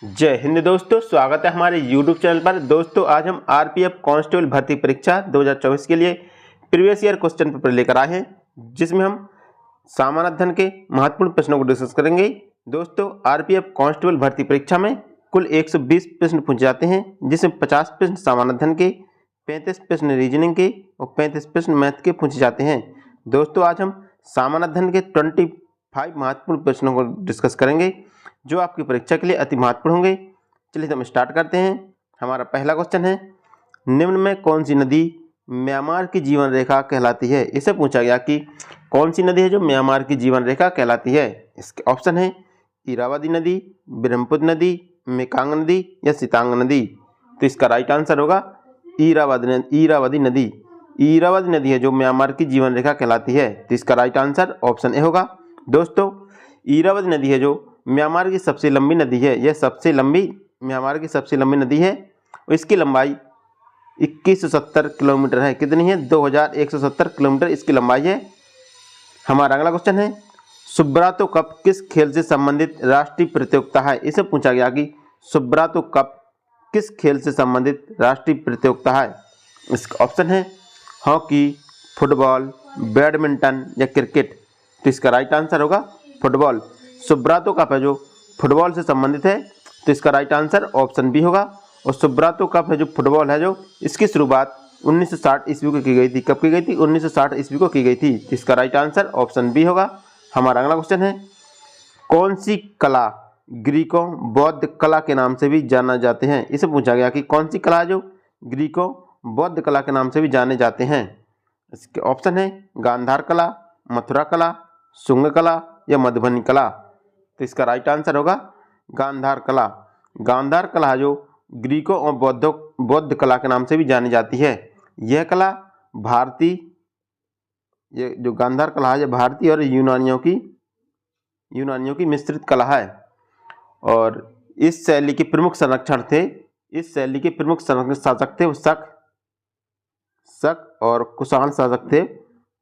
जय हिंद दोस्तों, स्वागत है हमारे YouTube चैनल पर। दोस्तों आज हम आरपीएफ कांस्टेबल भर्ती परीक्षा 2024 के लिए प्रीवियस ईयर क्वेश्चन पेपर लेकर आए हैं, जिसमें हम सामान्य अध्ययन के महत्वपूर्ण प्रश्नों को डिस्कस करेंगे। दोस्तों आरपीएफ कांस्टेबल भर्ती परीक्षा में कुल 120 प्रश्न पूछे जाते हैं, जिसमें 50 प्रश्न सामान्य अध्ययन के, 35 प्रश्न रीजनिंग के और 35 प्रश्न मैथ के पूछे जाते हैं। दोस्तों आज हम सामान्य अध्ययन के 25 महत्वपूर्ण प्रश्नों को डिस्कस करेंगे, जो आपकी परीक्षा के लिए अति महत्वपूर्ण होंगे। चलिए हम स्टार्ट करते हैं। हमारा पहला क्वेश्चन है, निम्न में कौन सी नदी म्यांमार की जीवन रेखा कहलाती है। इसे पूछा गया कि कौन सी नदी है जो म्यांमार की जीवन रेखा कहलाती है। इसके ऑप्शन है इरावदी नदी, ब्रह्मपुत्र नदी, मेकांग नदी या सितांग नदी। तो इसका राइट आंसर होगा इरावदी नदी। इरावदी नदी है जो म्यांमार की जीवन रेखा कहलाती है। तो इसका राइट आंसर ऑप्शन ए होगा। दोस्तों इरावदी नदी है जो म्यांमार की सबसे लंबी नदी है। यह म्यांमार की सबसे लंबी नदी है और इसकी लंबाई 2170 किलोमीटर है। कितनी है? 2170 किलोमीटर इसकी लंबाई है। हमारा अगला क्वेश्चन है, सुब्रातो कप किस खेल से संबंधित राष्ट्रीय प्रतियोगिता है। इसे पूछा गया कि सुब्रातो कप किस खेल से संबंधित राष्ट्रीय प्रतियोगिता है। इसका ऑप्शन है हॉकी, फुटबॉल, बैडमिंटन या क्रिकेट। तो इसका राइट आंसर होगा फुटबॉल। सुब्रातो कप है जो फुटबॉल से संबंधित है। तो इसका राइट आंसर ऑप्शन बी होगा। और सुब्रातो कप है जो फुटबॉल है, जो इसकी शुरुआत 1960 ईस्वी को की गई थी। कब की गई थी? 1960 ईस्वी को की गई थी। तो इसका राइट आंसर ऑप्शन बी होगा। हमारा अगला क्वेश्चन है, कौन सी कला ग्रीकों बौद्ध कला के नाम से भी जाना जाते हैं। इसे पूछा गया कि कौन सी कला जो ग्रीकों बौद्ध कला के नाम से भी जाने जाते हैं। इसके ऑप्शन है गांधार कला, मथुरा कला, शुंग कला या मधुबनी कला। तो इसका राइट आंसर होगा गांधार कला। गांधार कला जो ग्रीकों और बौद्ध कला के नाम से भी जानी जाती है। यह कला ये जो गांधार कला है, भारतीय और यूनानियों की मिश्रित कला है। और इस शैली के प्रमुख संरक्षण थे वो शक और कुषाण शासक थे।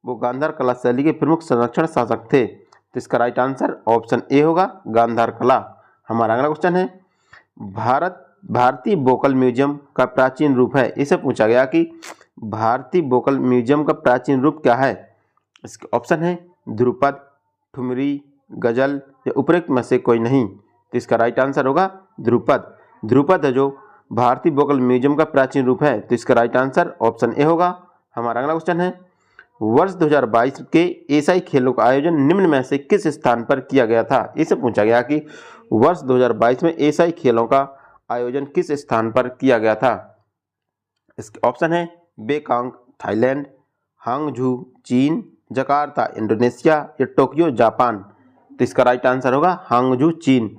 वो गांधार कला शैली के प्रमुख संरक्षण शासक थे। तो इसका राइट आंसर ऑप्शन ए होगा, गांधार कला। हमारा अगला क्वेश्चन है, भारतीय बोकल म्यूजियम का प्राचीन रूप है। इसे पूछा गया कि भारतीय बोकल म्यूजियम का प्राचीन रूप क्या है। इसके ऑप्शन है ध्रुपद, ठुमरी, गजल या उपरोक्त में से कोई नहीं। तो इसका राइट आंसर होगा ध्रुपद है जो भारतीय बोकल म्यूजियम का प्राचीन रूप है। तो इसका राइट आंसर ऑप्शन ए होगा। हमारा अगला क्वेश्चन है, वर्ष 2022 के एशियाई खेलों का आयोजन निम्न में से किस स्थान पर किया गया था। इसे पूछा गया कि वर्ष 2022 में एशियाई खेलों का आयोजन किस स्थान पर किया गया था। इसके ऑप्शन है बेकांग थाईलैंड, हांगझू चीन, जकार्ता इंडोनेशिया या टोक्यो जापान। तो इसका राइट आंसर होगा हांगझू चीन।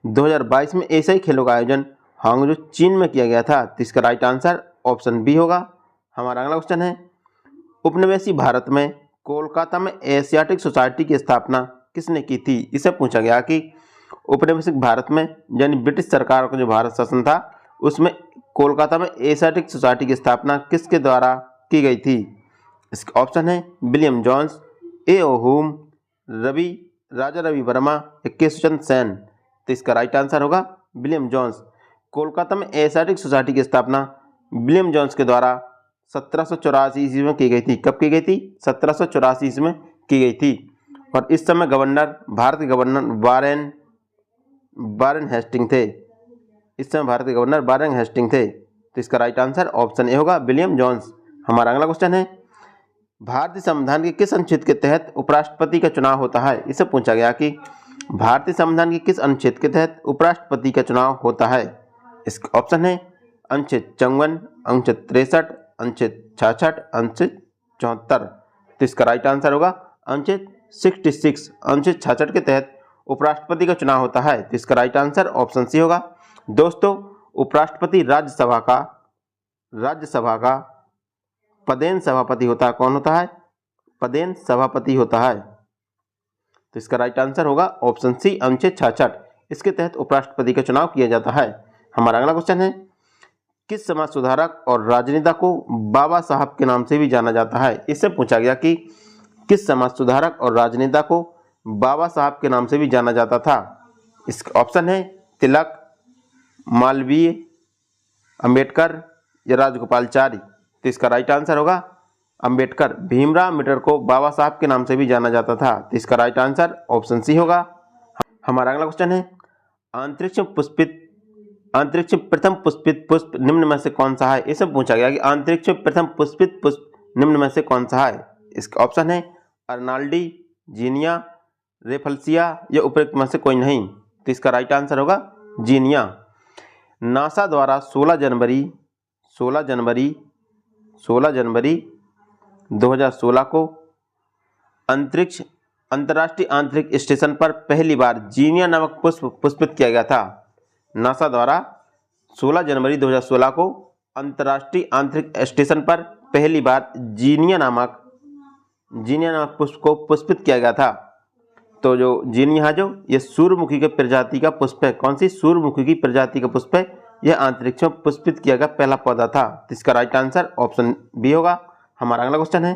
2022 में एशियाई खेलों का आयोजन हांगझू चीन में किया गया था। तो इसका राइट आंसर ऑप्शन बी होगा। हमारा अगला क्वेश्चन है, उपनिवेशी भारत में कोलकाता में एशियाटिक सोसाइटी की स्थापना किसने की थी। इसे पूछा गया कि उपनिवेशिक भारत में यानी ब्रिटिश सरकार का जो भारत शासन था, उसमें कोलकाता में एशियाटिक सोसाइटी की स्थापना किसके द्वारा की गई थी। इसका ऑप्शन है विलियम जोन्स, ए.ओ. हुम, राजा रवि वर्मा या केशवचंद्र सेन। तो इसका राइट आंसर होगा विलियम जोन्स। कोलकाता में एशियाटिक सोसाइटी की स्थापना विलियम जोन्स के द्वारा 1784 ईस्वी में की गई थी। कब की गई थी? 1784 ईस्वी में की गई थी। और इस समय भारत के गवर्नर वारेन हेस्टिंग थे। तो इसका राइट आंसर ऑप्शन ए होगा, विलियम जोन्स। हमारा अगला क्वेश्चन है, भारतीय संविधान के किस अनुच्छेद के तहत उपराष्ट्रपति का चुनाव होता है। इसे पूछा गया कि भारतीय संविधान के किस अनुच्छेद के तहत उपराष्ट्रपति का चुनाव होता है। इसका ऑप्शन है अनुच्छेद 54, अनुच्छेद 63, अनुच्छेद 66, अनुच्छेद 74। तो इसका राइट आंसर होगा अनुच्छेद 66, अनुच्छेद 66 के तहत उपराष्ट्रपति का चुनाव होता है। तो इसका राइट आंसर ऑप्शन सी होगा। दोस्तों उपराष्ट्रपति राज्यसभा का पदेन सभापति होता है। कौन होता है? पदेन सभापति होता है। तो इसका राइट आंसर होगा ऑप्शन सी, अनुच्छेद 66। इसके तहत उपराष्ट्रपति का चुनाव किया जाता है। हमारा अगला क्वेश्चन है, किस समाज सुधारक और राजनेता को बाबा साहब के नाम से भी जाना जाता है। इससे पूछा गया कि किस समाज सुधारक और राजनेता को बाबा साहब के नाम से भी जाना जाता था। इसका ऑप्शन है तिलक, मालवीय, अंबेडकर या राजगोपालचारी? तो इसका राइट आंसर होगा अंबेडकर। भीमराव अम्बेडकर को बाबा साहब के नाम से भी जाना जाता था। तो इसका राइट आंसर ऑप्शन सी होगा। हमारा अगला क्वेश्चन है, अंतरिक्ष में प्रथम पुष्पित पुष्प निम्न में से कौन सा है? इसमें पूछा गया कि अंतरिक्ष में प्रथम पुष्पित पुष्प निम्न में से कौन सा है? इसका ऑप्शन है अर्नाल्डी, जीनिया, रेफल्सिया या उपयुक्त में से कोई नहीं। तो इसका राइट आंसर होगा जीनिया। नासा द्वारा 16 जनवरी 2016 को अंतर्राष्ट्रीय अंतरिक्ष स्टेशन पर पहली बार जीनिया नामक पुष्प पुष्पित किया गया था। नासा द्वारा 16 जनवरी 2016 को अंतर्राष्ट्रीय अंतरिक्ष स्टेशन पर पहली बार जीनिया नामक पुष्प को पुष्पित किया गया था। तो जो जीनिया है, जो ये सूर्यमुखी के प्रजाति का पुष्प है। कौन सी? सूर्यमुखी की प्रजाति का पुष्प है। यह अंतरिक्ष में पुष्पित किया गया पहला पौधा था। तो इसका राइट आंसर ऑप्शन बी होगा। हमारा अगला क्वेश्चन है,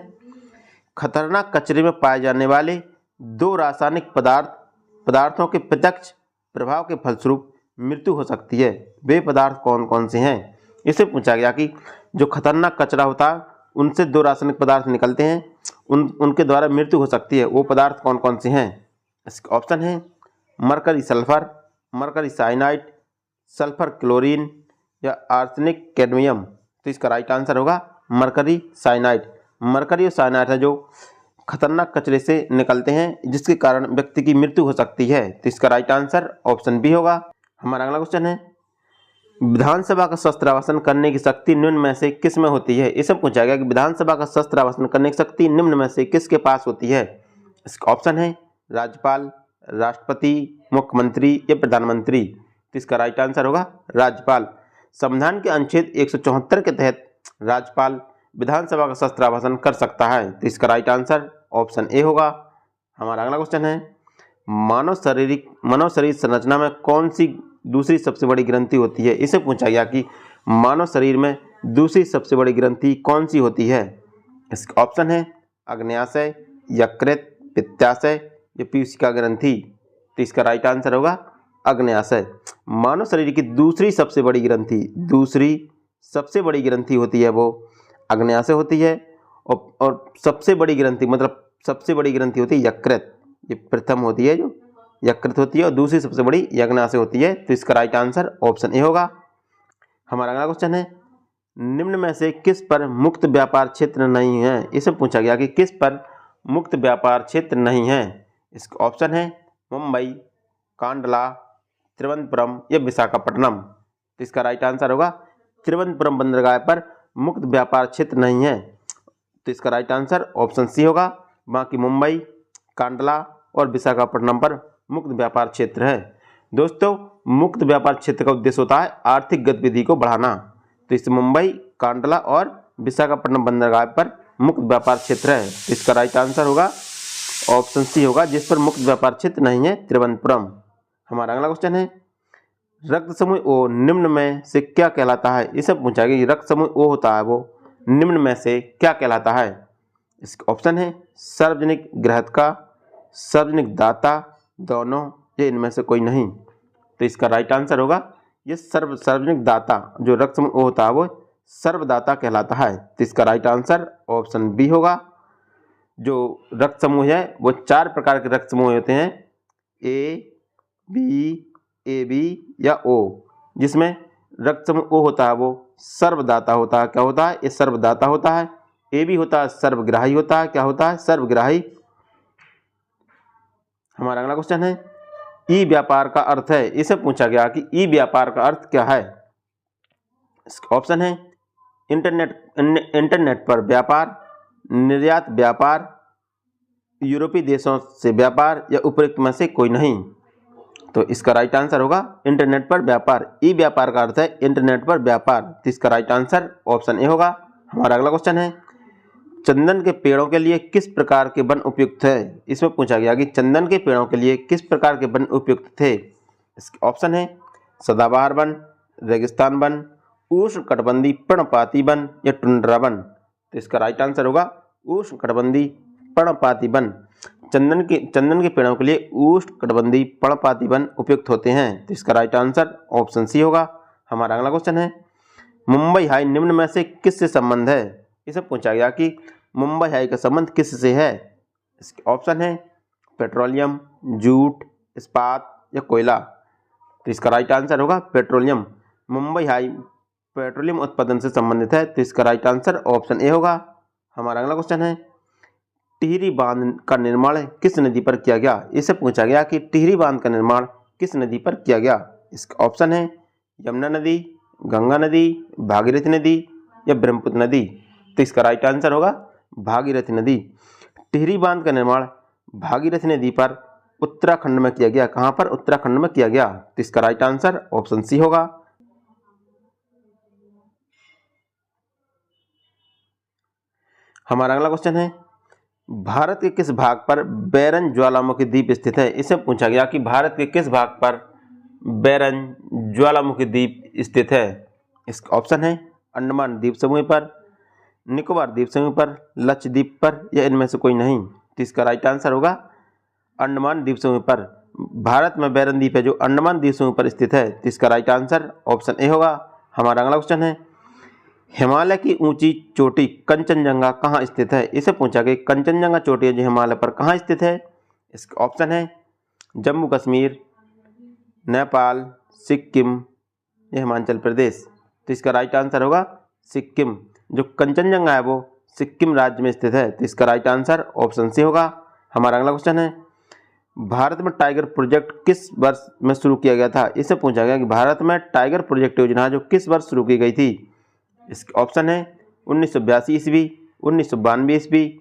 खतरनाक कचरे में पाए जाने वाले 2 रासायनिक पदार्थों के प्रत्यक्ष प्रभाव के फलस्वरूप मृत्यु हो सकती है। वे पदार्थ कौन कौन से हैं? इससे पूछा गया कि जो खतरनाक कचरा होता है उनसे 2 रासायनिक पदार्थ निकलते हैं, उनके द्वारा मृत्यु हो सकती है। वो पदार्थ कौन कौन से हैं? इसका ऑप्शन है mercury sulphur, mercury cyanide, sulphur chlorine या आर्सेनिक कैडमियम। तो इसका राइट आंसर होगा मरकरी साइनाइड। मरकरी और साइनाइड है जो खतरनाक कचरे से निकलते हैं, जिसके कारण व्यक्ति की मृत्यु हो सकती है। तो इसका राइट आंसर ऑप्शन बी होगा। हमारा अगला क्वेश्चन है, विधानसभा का शस्त्रावासन करने की शक्ति निम्न में से किस में होती है? इसे पूछा गया कि विधानसभा का शस्त्रावासन करने की शक्ति निम्न में से किसके पास होती है? इसका ऑप्शन है राज्यपाल, राष्ट्रपति, मुख्यमंत्री या प्रधानमंत्री। तो इसका राइट आंसर होगा राज्यपाल। संविधान के अनुच्छेद 174 के तहत राज्यपाल विधानसभा का शस्त्रावासन कर सकता है। तो इसका राइट आंसर ऑप्शन ए होगा। हमारा अगला क्वेश्चन है, मानव शरीर संरचना में कौन सी दूसरी सबसे बड़ी ग्रंथि होती है? इसे पूछा गया कि मानव शरीर में दूसरी सबसे बड़ी ग्रंथि कौन सी होती है? इसका ऑप्शन है अग्न्याशय, यकृत, पित्ताशय या पीयूषिका ग्रंथि। तो इसका राइट आंसर होगा अग्न्याशय। मानव शरीर की दूसरी सबसे बड़ी ग्रंथि होती है वो अग्न्याशय होती है। और सबसे बड़ी ग्रंथि होती है यकृत। ये प्रथम होती है, जो यकृत होती है, और दूसरी सबसे बड़ी अग्न्याशय होती है। तो इसका राइट आंसर ऑप्शन ए होगा। हमारा अगला क्वेश्चन है, निम्न में से किस पर मुक्त व्यापार क्षेत्र नहीं है? इसे पूछा गया कि किस पर मुक्त व्यापार क्षेत्र नहीं है। इसका ऑप्शन है मुंबई, कांडला, त्रिवेंद्रपुरम या विशाखापट्टनम। तो इसका राइट आंसर होगा त्रिवेंद्रपुरम बंदरगाह पर मुक्त व्यापार क्षेत्र नहीं है। तो इसका राइट आंसर ऑप्शन सी होगा। बाकी मुंबई, कांडला और विशाखापट्टनम पर मुक्त व्यापार क्षेत्र है। दोस्तों, मुक्त व्यापार क्षेत्र का उद्देश्य होता है आर्थिक गतिविधि को बढ़ाना। तो इस मुंबई, कांडला और विशाखापट्टनम बंदरगाह पर मुक्त व्यापार क्षेत्र है। तो इसका राइट आंसर होगा ऑप्शन सी होगा, जिस पर मुक्त व्यापार क्षेत्र नहीं है, त्रिवेंद्रपुरम। हमारा अगला क्वेश्चन है, रक्त समूह ओ निम्न में से क्या कहलाता है? इसे पूछा गया कि रक्त समूह ओ होता है वो निम्न में से क्या कहलाता है? इसका ऑप्शन है सार्वजनिक ग्राहक का, सार्वजनिक दाता, दोनों या इनमें से कोई नहीं। तो इसका राइट आंसर होगा ये सार्वजनिक दाता। जो रक्त समूह ओ होता है वो सर्वदाता कहलाता है। तो इसका राइट आंसर ऑप्शन बी होगा। जो रक्त समूह है वो 4 प्रकार के रक्त समूह होते हैं, ए बी या ओ, जिसमें रक्त समूह ओ होता है वो सर्वदाता होता है। क्या होता है? ये सर्वदाता होता है। ए बी होता है सर्वग्राही होता है। क्या होता है? सर्वग्राही। हमारा अगला क्वेश्चन है, ई व्यापार का अर्थ है। इसे पूछा गया कि ई व्यापार का अर्थ क्या है? इसका ऑप्शन है इंटरनेट पर व्यापार, निर्यात व्यापार, यूरोपीय देशों से व्यापार या उपयुक्त में से कोई नहीं। तो इसका राइट आंसर होगा इंटरनेट पर व्यापार। ई व्यापार का अर्थ है इंटरनेट पर व्यापार। तो इसका राइट आंसर ऑप्शन ए होगा। हमारा अगला क्वेश्चन है, चंदन के पेड़ों के लिए किस प्रकार के वन उपयुक्त है? इसमें पूछा गया कि चंदन के पेड़ों के लिए किस प्रकार के वन उपयुक्त थे। इसके ऑप्शन है सदाबहार वन, रेगिस्तान वन, उष्णकटिबंधीय पर्णपाती वन या टुंड्रा वन। तो इसका राइट आंसर होगा उष्णकटिबंधीय पर्णपाती वन। चंदन के पेड़ों के लिए उष्णकटिबंधीय पर्णपाती वन उपयुक्त होते हैं। तो इसका राइट आंसर ऑप्शन सी होगा। हमारा अगला क्वेश्चन है मुंबई हाई निम्न में से किससे संबंध है। इसे पूछा गया कि मुंबई हाई का संबंध किससे है। इसके ऑप्शन है पेट्रोलियम, जूट, इस्पात या कोयला। तो इसका राइट आंसर होगा पेट्रोलियम। मुंबई हाई पेट्रोलियम उत्पादन से संबंधित है, तो इसका राइट आंसर ऑप्शन ए होगा। हमारा अगला क्वेश्चन है टिहरी बांध का निर्माण किस नदी पर किया गया। इसे पूछा गया कि टिहरी बांध का निर्माण किस नदी पर किया गया। इसका ऑप्शन है यमुना नदी, गंगा नदी, भागीरथी नदी या ब्रह्मपुत्र नदी। तो इसका राइट आंसर होगा भागीरथी नदी। टिहरी बांध का निर्माण भागीरथी नदी पर उत्तराखंड में किया गया। कहाँ पर? उत्तराखंड में किया गया। तो इसका राइट आंसर ऑप्शन सी होगा। हमारा अगला क्वेश्चन है भारत के किस भाग पर बैरन ज्वालामुखी द्वीप स्थित है। इसे पूछा गया कि भारत के किस भाग पर बैरन ज्वालामुखी द्वीप स्थित है। इसका ऑप्शन है अंडमान द्वीप समूह पर, निकोबार द्वीप समूह पर, लक्षद्वीप पर या इनमें से कोई नहीं। तो इसका राइट आंसर होगा अंडमान द्वीप समूह पर। भारत में बैरन द्वीप है जो अंडमान द्वीप समूह पर स्थित है। तो इसका राइट आंसर ऑप्शन ए होगा। हमारा अगला क्वेश्चन है हिमालय की ऊंची चोटी कंचनजंगा कहाँ स्थित है। इसे पूछा कि कंचनजंगा चोटी है जो हिमालय पर कहाँ स्थित है। इसका ऑप्शन है जम्मू कश्मीर, नेपाल, सिक्किम या हिमाचल प्रदेश। तो इसका राइट आंसर होगा सिक्किम। जो कंचनजंगा है वो सिक्किम राज्य में स्थित है। तो इसका राइट आंसर ऑप्शन सी होगा। हमारा अगला क्वेश्चन है भारत में टाइगर प्रोजेक्ट किस वर्ष में शुरू किया गया था। इसे पूछा गया कि भारत में टाइगर प्रोजेक्ट योजना जो किस वर्ष शुरू की गई थी। इसका ऑप्शन है 1982 ईस्वी, 1992 ईस्वी,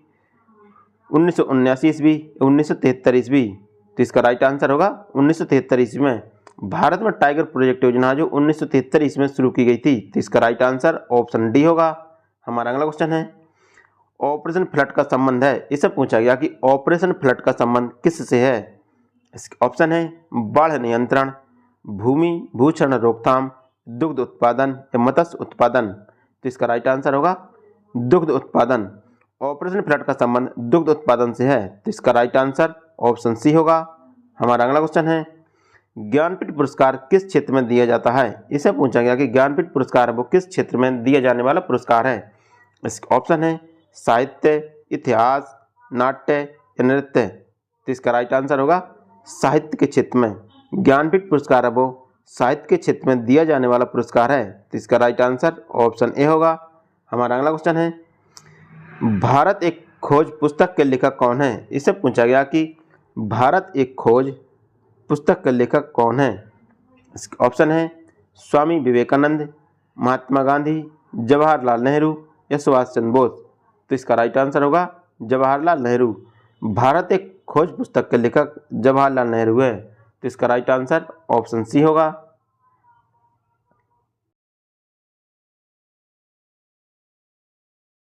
1979 ईस्वी, 1973 ईस्वी। तो इसका राइट आंसर होगा 1973 ईस्वी में। भारत में टाइगर प्रोजेक्ट योजना जो 1973 ईस्वी में शुरू की गई थी। तो इसका राइट आंसर ऑप्शन डी होगा। हमारा अगला क्वेश्चन है ऑपरेशन फ्लड का संबंध है। इसे पूछा गया कि ऑपरेशन फ्लड का संबंध किससे है। इसका ऑप्शन है बाढ़ नियंत्रण, भूमि भूक्षरण रोकथाम, दुग्ध उत्पादन या मत्स्य उत्पादन। तो इसका राइट आंसर होगा दुग्ध उत्पादन। ऑपरेशन फ्लड का संबंध दुग्ध उत्पादन से है। तो इसका राइट आंसर ऑप्शन सी होगा। हमारा अगला क्वेश्चन है ज्ञानपीठ पुरस्कार किस क्षेत्र में दिया जाता है। इसे पूछा गया कि ज्ञानपीठ पुरस्कार वो किस क्षेत्र में दिया जाने वाला पुरस्कार है। इसका ऑप्शन है साहित्य, इतिहास, नाट्य या नृत्य। तो इसका राइट आंसर होगा साहित्य के क्षेत्र में। ज्ञानपीठ पुरस्कार है वो साहित्य के क्षेत्र में दिया जाने वाला पुरस्कार है। तो इसका राइट आंसर ऑप्शन ए होगा। हमारा अगला क्वेश्चन है भारत एक खोज पुस्तक के लेखक कौन है। इससे पूछा गया कि भारत एक खोज पुस्तक के लेखक कौन है। इसका ऑप्शन है स्वामी विवेकानंद, महात्मा गांधी, जवाहरलाल नेहरू या सुभाष चंद्र बोस। तो इसका राइट आंसर होगा जवाहरलाल नेहरू। भारत एक खोज पुस्तक के लेखक जवाहरलाल नेहरू है। तो इसका राइट आंसर ऑप्शन सी होगा।